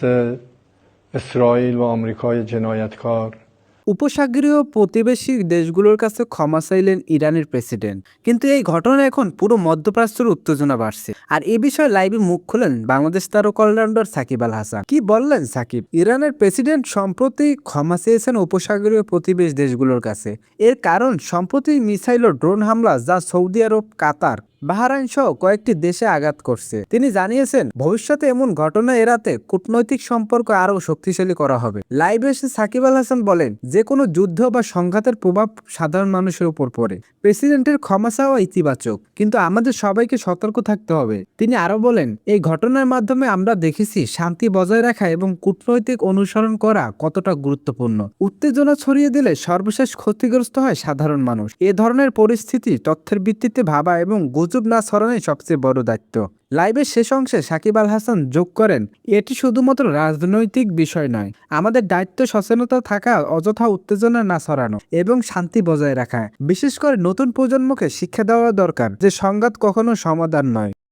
دست اسرائیل و آمریکای جنایتکار উপসাগরীয় প্রতিবেশী দেশগুলোর কাছে ক্ষমা চাইলেন ইরানের প্রেসিডেন্ট। কিন্তু এই ঘটনা এখন পুরো মধ্যপ্রাচ্যের উত্তেজনা বাড়ছে। আর এ বিষয়ে লাইভে মুখ খুলেন বাংলাদেশ তারকা অলরাউন্ডার সাকিব আল হাসান। কি বললেন সাকিব? ইরানের প্রেসিডেন্ট সম্প্রতি ক্ষমা চেয়েছেন উপসাগরীয় প্রতিবেশী দেশগুলোর কাছে। এর কারণ সম্প্রতি মিসাইল ও ড্রোন হামলা যা সৌদি আরব, কাতার, বাহরাইন সহ কয়েকটি দেশে আঘাত করছে। তিনি জানিয়েছেন ভবিষ্যতে এমন ঘটনা এড়াতে কূটনৈতিক সম্পর্ক আরও শক্তিশালী করা হবে। লাইভে এসে সাকিব আল হাসান বলেন, যে কোনো যুদ্ধ বা সংঘাতের প্রভাব সাধারণ মানুষের উপর পড়ে। প্রেসিডেন্টের ক্ষমা চাওয়া ইতিবাচক, কিন্তু আমাদের সবাইকে সতর্ক থাকতে হবে। তিনি আরো বলেন, এই ঘটনার মাধ্যমে আমরা দেখেছি শান্তি বজায় রাখা এবং কূটনৈতিক অনুসরণ করা কতটা গুরুত্বপূর্ণ। উত্তেজনা ছড়িয়ে দিলে সর্বশেষ ক্ষতিগ্রস্ত হয় সাধারণ মানুষ। এ ধরনের পরিস্থিতি তথ্যের ভিত্তিতে ভাবা এবং গুজব না ছড়ানোই সবচেয়ে বড় দায়িত্ব। লাইভের শেষ অংশে সাকিব আল হাসান যোগ করেন, এটি শুধুমাত্র রাজনৈতিক বিষয় নয়, আমাদের দায়িত্ব সচেতনতা থাকা, অযথা উত্তেজনা না ছড়ানো এবং শান্তি বজায় রাখা। বিশেষ করে নতুন প্রজন্মকে শিক্ষা দেওয়া দরকার যে সংঘাত কখনো সমাধান নয়।